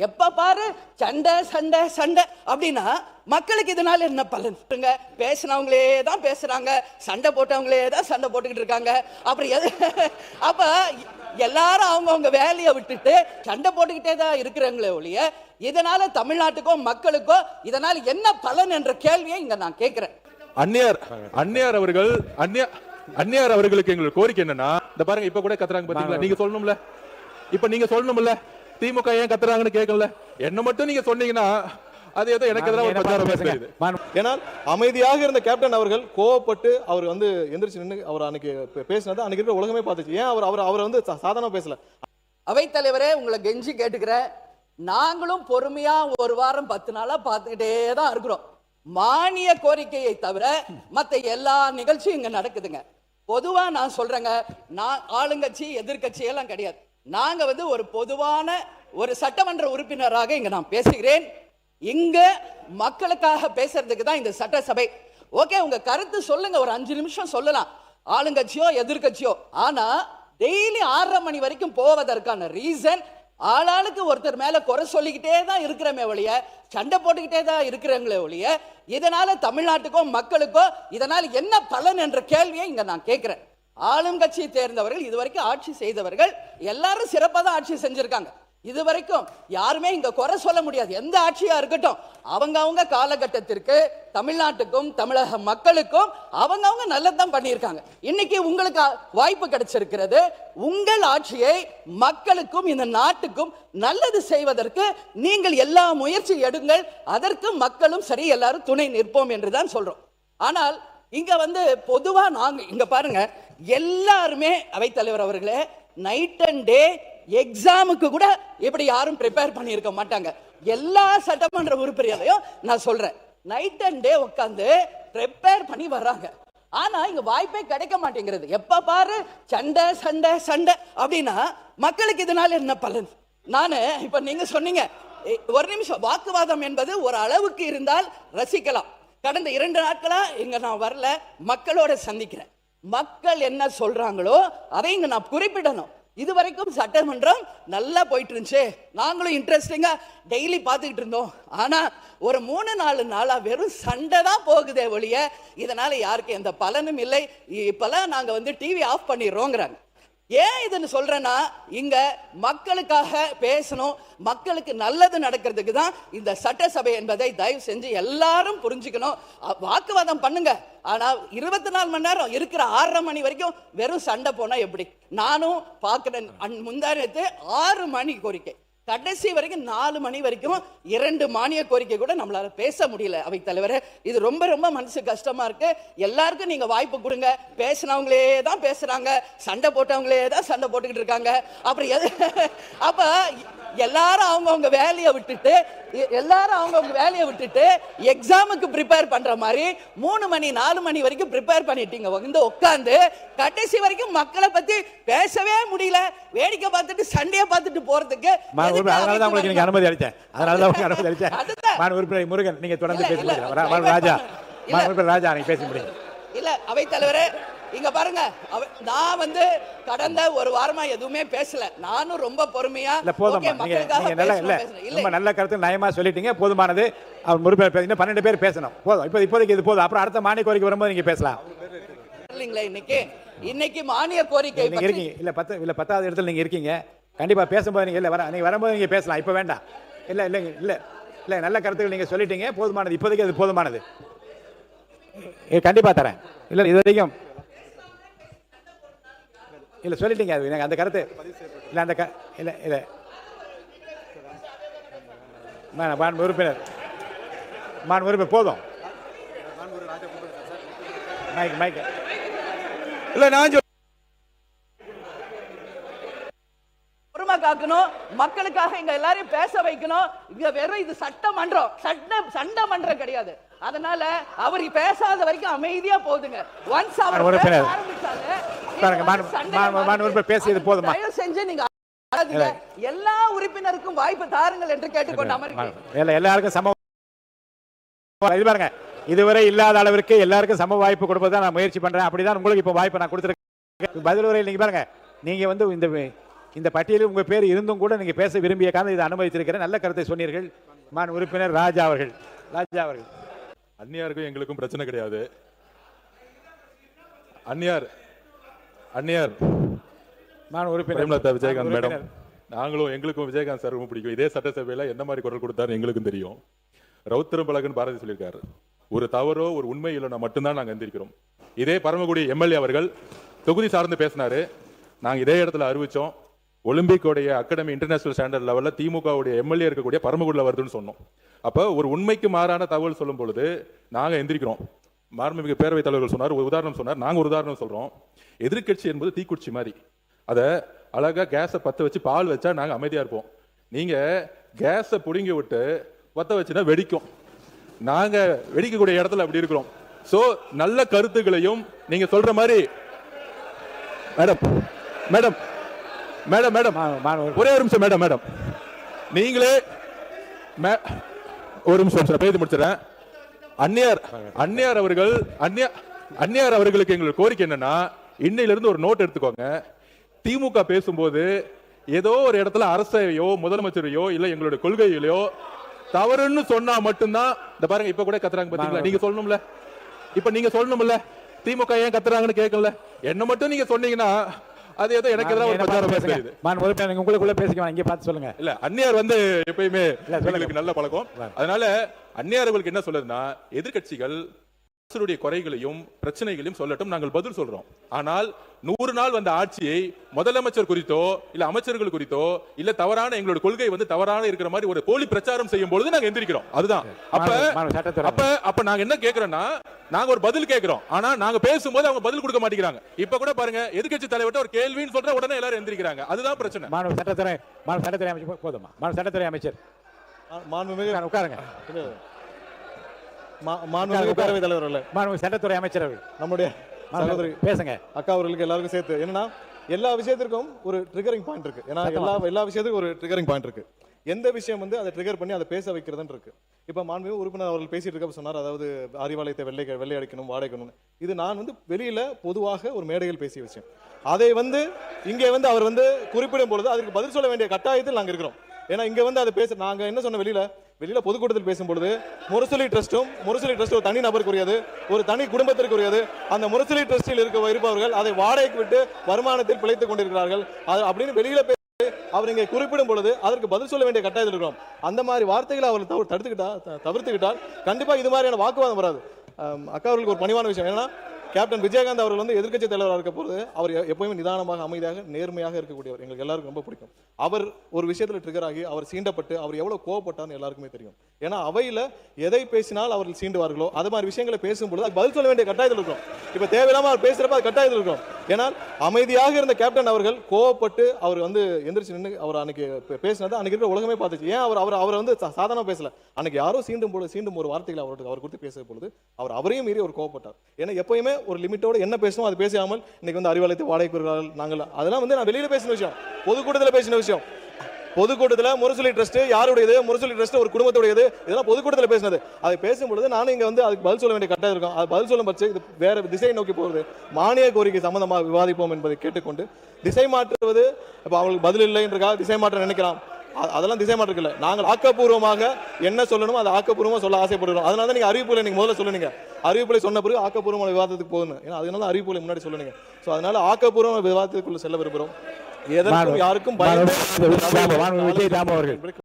எப்ப பாரு சண்டை சண்டை சண்டை அப்படின்னா மக்களுக்கு இதனால என்ன பலன்? பேசினவங்களே தான் பேசுறாங்க, சண்டை போட்டவங்களே தான் சண்டை போட்டுக்கிட்டு இருக்காங்க. அப்புறம் அப்ப எல்லாரும் அவங்கவுங்க வேலையை விட்டுட்டு சண்டை போட்டுக்கிட்டே தான் இருக்கிறாங்களே ஒழிய இதனால தமிழ்நாட்டுக்கோ மக்களுக்கோ இதனால என்ன பலன் என்ற கேள்வியை இங்க நான் கேட்கிறேன். அந்நியார் அவர்களுக்கு எங்களுக்கு கோரிக்கை என்னன்னா, இந்த பாருங்க இப்ப கூட கத்துறாங்க பாத்தீங்களா, நீங்க சொல்லணும்ல, இப்ப நீங்க சொல்லணும்ல, திமுக ஏன் கத்துறாங்கன்னு கேட்கல, என்ன மட்டும் நீங்க சொன்னீங்கன்னா அது ஏதோ எனக்கு எதிராக ஒரு பிரச்சாரம் பேசுறது. ஏன்னா அமைதியாக இருந்த கேப்டன் அவர்கள் கோவப்பட்டு அவர் வந்து எந்திரிச்சு நின்று அவர் அன்னைக்கு பேசினது அன்னைக்கு இருக்கிற உலகமே பார்த்துச்சு. ஏன் அவர் வந்து சாதாரணமா பேசல? அவைத்தலைவரே, உங்களை கெஞ்சி கேட்டுக்கிறேன், நாங்களும் பொறுமையா ஒரு வாரம் 10 நாளா பார்த்துக்கிட்டே தான் இருக்கிறோம். மானிய கோரிக்கையை தவிர மற்ற எல்லா நிகழ்ச்சியும் இங்க நடக்குதுங்க. பொதுவா நான் சொல்றேங்க, நான் ஆளுங்கட்சி எதிர்கட்சி எல்லாம் கிடையாது. நாங்க வந்து ஒரு பொதுவான ஒரு சட்டமன்ற உறுப்பினராக இங்க நான் பேசுகிறேன். இங்க மக்களுக்காக பேசுறதுக்கு தான் இந்த சட்டசபை. ஓகே, உங்க கருத்து சொல்லுங்க, ஒரு 5 நிமிஷம் சொல்லலாம், ஆளுங்கட்சியோ எதிர்கட்சியோ. ஆனா டெய்லி 6:30 மணி வரைக்கும் போவதற்கான ரீசன், ஆளாளுக்கு ஒருத்தர் மேல குறை சொல்லிக்கிட்டே தான் இருக்கிறமே ஒழிய, சண்டை போட்டுக்கிட்டே தான் இருக்கிறாங்களே ஒழிய, இதனால தமிழ்நாட்டுக்கோ மக்களுக்கோ இதனால என்ன பலன் என்ற கேள்வியை இங்க நான் கேட்கிறேன். ஆளுங்கட்சியை தேர்ந்தவர்கள், இதுவரைக்கும் ஆட்சி செய்தவர்கள் எல்லாரும் சிறப்பாக தான் ஆட்சி செஞ்சிருக்காங்க. இதுவரைக்கும் யாருமே இங்க குறை சொல்ல முடியாது. எந்த ஆட்சியா இருக்கட்டும், அவங்க காலகட்டத்திற்கு தமிழ்நாட்டுக்கும் தமிழக மக்களுக்கும் அவங்க நல்லதான் பண்ணியிருக்காங்க. இன்னைக்கு உங்களுக்கு வாய்ப்பு கிடைச்சிருக்கிறது, உங்கள் ஆட்சியை மக்களுக்கும் இந்த நாட்டுக்கும் நல்லது செய்வதற்கு நீங்கள் எல்லா முயற்சி எடுங்கள். அதற்கு மக்களும் சரி எல்லாரும் துணை நிற்போம் என்றுதான் சொல்றோம். ஆனால் இங்க வந்து பொதுவா நாங்க இங்க பாருங்க, எல்லாருமே அவைத்தலைவர் அவர்களே, நைட் அண்ட் டே எக்ஸாமுக்கு கூட இப்படி யாரும் ப்ரிப்பேர் பண்ணியிருக்க மாட்டாங்க. எல்லா சட்டமன்ற உறுப்பினர்களையும் நான் சொல்றேன், நைட் அண்ட் டே உட்காந்து ப்ரிப்பேர் பண்ணி வர்றாங்க. ஆனா இங்க வாய்ப்பே கிடைக்க மாட்டேங்கிறது. எப்ப பாரு சண்டை சண்டை சண்டை அப்படின்னா மக்களுக்கு இதனால என்ன பலன்? நானு இப்ப நீங்க சொன்னீங்க, ஒரு நிமிஷம், வாக்குவாதம் என்பது ஒரு அளவுக்கு இருந்தால் ரசிக்கலாம். கடந்த 2 நாட்களா இங்க நான் வரல, மக்களோட சந்திக்கிறேன். மக்கள் என்ன சொல்றாங்களோ அதை இங்க நான் குறிப்பிடணும். இதுவரைக்கும் சட்டமன்றம் நல்லா போயிட்டு இருந்துச்சு, நாங்களும் இன்ட்ரெஸ்டிங்கா டெய்லி பார்த்துக்கிட்டு இருந்தோம். ஆனா ஒரு 3-4 நாளா வெறும் சண்டை தான் போகுதே ஒழிய இதனால யாருக்கு எந்த பலனும் இல்லை. இப்பெல்லாம் நாங்க வந்து டிவி ஆஃப் பண்ணிடுறோங்கிறாங்க. ஏன் இதுன்னு சொல்றேன்னா, இங்க மக்களுக்காக பேசணும், மக்களுக்கு நல்லது நடக்கிறதுக்கு தான் இந்த சட்டசபை என்பதை தயவு செஞ்சு எல்லாரும் புரிஞ்சுக்கணும். வாக்குவாதம் பண்ணுங்க, ஆனா 24 மணி நேரம் இருக்கிற 6:30 மணி வரைக்கும் வெறும் சண்டை போனா எப்படி? நானும் பார்க்கிறேன். முந்தானத்து 6 மணி கோரிக்கை, கடைசி வரைக்கும் 4 மணி வரைக்கும் 2 மானிய கோரிக்கை கூட நம்மளால பேச முடியல. அவை தலைவரே, இது ரொம்ப ரொம்ப மனசு கஷ்டமா இருக்கு. எல்லாருக்கும் நீங்க வாய்ப்பு கொடுங்க. பேசினவங்களே தான் பேசுறாங்க, சண்டை போட்டவங்களே தான் சண்டை போட்டுக்கிட்டு இருக்காங்க. அப்புறம் அப்ப எல்லாரும் அவங்கவுங்க வேலையை விட்டுட்டு எக்ஸாமுக்கு ப்ரிப்பேர் பண்ற மாதிரி 3 மணி 4 மணி வரைக்கும் ப்ரிப்பேர் பண்ணிட்டீங்க. வந்து உட்கார்ந்து கடைசி வரைக்கும் மக்களை பத்தி பேசவே முடியல. வேடிக்கை பார்த்துட்டு சண்டையை பார்த்துட்டு போறதுக்கு அதனாலதான் உங்களுக்கு அனுமதி அளித்தேன். உறுப்பினர் முருகன், நீங்க தொடர்ந்து பேசுங்க. ராஜா நீங்க பேச முடியும் இல்ல? அவை தலைவரே, இங்க பாருங்க, நான் வந்து கடந்த ஒரு வாரமா எதுவுமே பேசல. நானும் ரொம்ப பொறுமையா நல்ல கருத்து நயமா சொல்லிட்டீங்க, போதுமானது. அவர் முறுப்பேர் பேசினா 12 பேர் பேசணும், போதும். இப்போதைக்கு இது போதும். அப்புறம் அடுத்த மானிய கோரிக்கை வரும்போது நீங்க பேசலாம். இன்னைக்கு மானிய கோரிக்கை நீங்க இருக்கீங்க இல்ல 10வது இடத்துல நீங்க இருக்கீங்க. கண்டிப்பா பேசும்போது நீங்க நீங்க வரும்போது நீங்க பேசலாம், இப்ப வேண்டாம். இல்ல நல்ல கருத்துக்கள் நீங்க சொல்லிட்டீங்க, போதுமானது. இப்போதைக்கு அது போதுமானது. கண்டிப்பா தரேன். இல்ல இது வரைக்கும் இல்ல சொல்லிட்டீங்க, அது எனக்கு அந்த கருத்து இல்ல. அந்த இல்ல உறுப்பினர் போதும். மைக் இல்ல, நான் பொறுமை காக்கணும், மக்களுக்காக இங்க எல்லாரையும் பேச வைக்கணும். இங்க வெறும் இது சட்டமன்றம், சண்டை மன்றம் கிடையாது. அதனால அவர் பேசாத வரைக்கும் அமைதியா போகுதுங்க. ஒன்ஸ் அவர் பேசியது போதுமா? தயவு செஞ்சு நீங்க எல்லா உறுப்பினருக்கும் வாய்ப்பு தாருங்கள் என்று கேட்டுக்கொண்டு அமர்கிறேன். எல்லாருக்கும் சம பாருங்க, இதுவரை இல்லாத அளவிற்கு எல்லாருக்கும் சம வாய்ப்பு கொடுப்பதான் நான் முயற்சி பண்றேன். அப்படிதான் உங்களுக்கு இப்ப வாய்ப்பு நான் கொடுத்திருக்கேன். பதில் உரையில் நீங்க பாருங்க, நீங்க வந்து இந்த இந்த பட்டியலில் உங்க பேர் இருந்தும் கூட நீங்க பேச விரும்பிய காரணம் இதை அனுமதித்திருக்கிறேன். நல்ல கருத்தை சொன்னீர்கள். மான் உறுப்பினர் ராஜா அவர்கள். அந்நியாருக்கும் எங்களுக்கும் பிரச்சனை கிடையாது. அந்நியார் மான் உறுப்பினர் பிரேமலதா விஜயகாந்த் மேடம், நாங்களும் எங்களுக்கும் விஜயகாந்த் சார் ரொம்ப பிடிக்கும். இதே சட்டசபையில எந்த மாதிரி குரல் கொடுத்தாரு எங்களுக்கும் தெரியும். ரவுத்திரம் பழகுன்னு பாரதி சொல்லியிருக்காரு. ஒரு தவறோ ஒரு உண்மை இல்லைன்னா மட்டும்தான் நாங்க எந்திரிக்கிறோம். இதே பரமக்குடி எம்எல்ஏ அவர்கள் தொகுதி சார்ந்து பேசினாரு. நாங்க இதே இடத்துல அறிவிச்சோம். ஒலிம்பிக்கோடைய அகாடமி இன்டர்நேஷனல் ஸ்டாண்டர்ட் லெவல்ல திமுகவுடைய எம்எல்ஏ இருக்கக்கூடிய பரமக்குடியில் வருதுன்னு சொன்னோம். அப்ப ஒரு உண்மைக்கு மாறான தகவல் சொல்லும் பொழுது நாங்க எந்திரிக்கிறோம். மாண்புமிகு பேரவைத் தலைவர்கள் சொன்னார், ஒரு உதாரணம் சொன்னார், நாங்க ஒரு உதாரணம் சொல்றோம். எதிர்க்கட்சி என்பது தீக்குச்சி மாதிரி. அத அழகா கேஸை பத்த வச்சு பால் வச்சா நாங்க அமைதியா இருப்போம். நீங்க கேஸை புடுங்கி விட்டு பத்த வச்சுனா வெடிக்கும். நாங்க வெடிக்கக்கூடிய இடத்துல அப்படி இருக்கிறோம். சோ நல்ல கருத்துக்களையும் நீங்க சொல்ற மாதிரி மேடம் ஒரே ஒரு நிமிஷம் மேடம் நீங்களே ஒரு நிமிஷம் பேசி முடிச்சிடறேன். அந்நியார் அவர்களுக்கு எங்களுக்கு கோரிக்கை என்னன்னா, இன்னையில இருந்து ஒரு நோட் எடுத்துக்கோங்க. திமுக பேசும்போது ஏதோ ஒரு இடத்துல அரசையோ முதலமைச்சரையோ இல்ல எங்களுடைய கொள்கையிலையோ தவறுன்னு சொன்னா மட்டும்தான். இந்த பாருங்க இப்ப கூட கத்துறாங்க பாத்தீங்களா? நீங்க சொல்லணும்ல, இப்ப நீங்க சொல்லணும்ல திமுக ஏன் கத்துறாங்கன்னு கேட்கல. என்ன மட்டும் நீங்க சொன்னீங்கன்னா அது ஏதோ எனக்கு எதிராக ஒரு பிரச்சாரம் பேசுறது. மான் உறுப்பினர் உங்களுக்குள்ள பேசிக்கலாம், இங்க பார்த்து சொல்லுங்க. இல்ல அந்நியார் எப்பயுமே எங்களுக்கு நல்ல பழக்கம். அதனால அந்நியார்களுக்கு என்ன சொல்லுதுன்னா, எதிர்க்கட்சிகள் அரசுடைய குறைகளையும் பிரச்சனைகளையும் சொல்லட்டும், நாங்கள் பதில் சொல்றோம். ஆனால் 100 நாள் வந்த ஆட்சியை முதலமைச்சர் குறித்தோ இல்ல அமைச்சர்கள் குறித்தோ இல்ல தவறான எங்களோட கொள்கை தவறான இருக்கிற மாதிரி ஒரு போலி பிரச்சாரம் செய்யும் பொழுது நாங்க எந்திரிக்கிறோம். அதுதான். அப்ப நாங்க என்ன கேக்குறோம்னா, நாங்க ஒரு பதில் கேட்கிறோம். ஆனா நாங்க பேசும்போது அவங்க பதில் கொடுக்க மாட்டேங்கிறாங்க. இப்ப கூட பாருங்க, எதிர்க்கட்சி தலைவர்கிட்ட ஒரு கேள்வின்னு சொல்ற உடனே எல்லாரும் எந்திரிக்கிறாங்க. அதுதான் பிரச்சனை. சட்டத்துறை அமைச்சர் போதுமா? சட்டத்துறை அமைச்சர் உட்காருங்க. பேரவைத் தலைவர் சட்டத்துறை அமைச்சர் நம்முடைய பேசுங்க. அக்கா அவர்களுக்கு எல்லாருக்கும் சேர்த்து என்னன்னா, எல்லா விஷயத்திற்கும் ஒரு ட்ரிகரிங் பாயிண்ட் இருக்கு. ஏன்னா எல்லா விஷயத்துக்கும் ஒரு ட்ரிகரிங் பாயிண்ட் இருக்கு. எந்த விஷயம் அதை ட்ரிகர் பண்ணி அதை பேச வைக்கிறதுன்னு இருக்கு. இப்ப மாண்புமிகு உறுப்பினர் அவர்கள் பேசிட்டு இருக்க சொன்னார், அதாவது அறிவாலயத்தை வெள்ளை அடிக்கணும், வாடகைக்கணும். இது நான் வெளியில பொதுவாக ஒரு மேடையில் பேசிய விஷயம். அதை இங்கே அவர் குறிப்பிடும் பொழுது அதற்கு பதில் சொல்ல வேண்டிய கட்டாயத்தில் நாங்க இருக்கிறோம். ஏன்னா இங்க அதை பேச நாங்க என்ன சொன்ன, வெளியில பொதுக்கூட்டத்தில் பேசும்பொழுது முரசொலி ட்ரஸ்ட் ஒரு தனி நபருக்குரியது, ஒரு தனி குடும்பத்திற்குரியது. அந்த முரசொலி ட்ரஸ்டில் இருப்பவர்கள் அதை வாடகைக்கு விட்டு வருமானத்தில் பிழைத்துக் கொண்டிருக்கிறார்கள் அப்படின்னு வெளியில அவர் இங்கே குறிப்பிடும் பொழுது அதற்கு பதில் சொல்ல வேண்டிய கட்டாயத்தில் இருக்கிறோம். அந்த மாதிரி வார்த்தைகளை அவர் தவிர்த்துக்கிட்டால் கண்டிப்பா இது மாதிரியான வாக்குவாதம் வராது. அக்கா அவர்களுக்கு ஒரு பணிவான விஷயம் என்னன்னா, கேப்டன் விஜயகாந்த் அவர்கள் எதிர்க்கட்சி தலைவராக இருக்க போது அவர் எப்பவுமே நிதானமாக அமைதியாக நேர்மையாக இருக்கக்கூடியவர். எங்களுக்கு எல்லாருக்கும் ரொம்ப பிடிக்கும். அவர் ஒரு விஷயத்துல ட்ரிகர் ஆகி அவர் சீண்டப்பட்டு அவர் எவ்வளவு கோவப்பட்டார்னு எல்லாருக்குமே தெரியும். ஏன்னா அவையில எதை பேசினால் அவர்கள் சீண்டுவார்களோ அது மாதிரி விஷயங்களை பேசும்போது அது பதில் சொல்ல வேண்டிய கட்டாயத்தில் இருக்கும். இப்ப தேவையில்லாம அவர் பேசுறப்ப அது கட்டாயத்தில் இருக்கும். ஏன்னா அமைதியாக இருந்த கேப்டன் அவர்கள் கோவப்பட்டு அவர் எந்திரிச்சு நின்று அவர் அன்னைக்கு பேசினது அன்னைக்கு இருக்கிற உலகமே பார்த்துச்சு. ஏன் அவர் சாதாரண பேசல, அன்னைக்கு யாரோ சீண்டும் ஒரு வார்த்தைகளை அவர் குறித்து பேசுற பொழுது அவரையும் மீறி அவர் கோவப்பட்டார். ஏன்னா எப்பயுமே ஒரு லிமிட்டோட என்ன பேசணும் அது பேசாமல் இன்னைக்கு அறிவாலயத்தை வாடகை பெறுகிறார்கள். நாங்கள் அதெல்லாம் நான் வெளியில பேசின விஷயம், பொதுக்கூட்டத்தில் பேசின விஷயம். பொதுக்கூட்டத்தில் முரசொலி ட்ரஸ்ட் யாருடையது, முரசொலி ட்ரஸ்ட் ஒரு குடும்பத்துடையது, இதெல்லாம் பொதுக்கூட்டத்தில் பேசினது. அதை பேசும்பொழுது நானும் இங்க அதுக்கு பதில் சொல்ல வேண்டிய கட்டாயம் இருக்கும். அது பதில் சொல்லும் பட்சம் இது வேற திசையை நோக்கி போகிறது. மானிய கோரிக்கை சம்பந்தமாக விவாதிப்போம் என்பதை கேட்டுக்கொண்டு திசை மாற்றுவது இப்போ அவங்களுக்கு பதில் இல்லை என்றால் திசை மாற்ற நினைக்கலாம். அதெல்லாம் திசை மாற்றம் இல்லை. நாங்கள் ஆக்கப்பூர்வமாக என்ன சொல்லணுமோ அதை ஆக்கப்பூர்வமாக சொல்ல ஆசைப்படுறோம். அதனால தான் நீங்க அறிவிப்புல நீங்க முதல்ல சொல்லுங்க, அறிவிப்புல சொன்ன பிறகு ஆக்கப்பூர்வமான விவாதத்துக்கு போகணும். ஏன்னா அதனால அறிவிப்புல முன்னாடி சொல்லுங்க. ஸோ அதனால ஆக்கப்பூர்வமான விவாதத்துக்குள்ள செல்ல விரும்புகிறோம். எதற்கும் யாருக்கும் பயந்து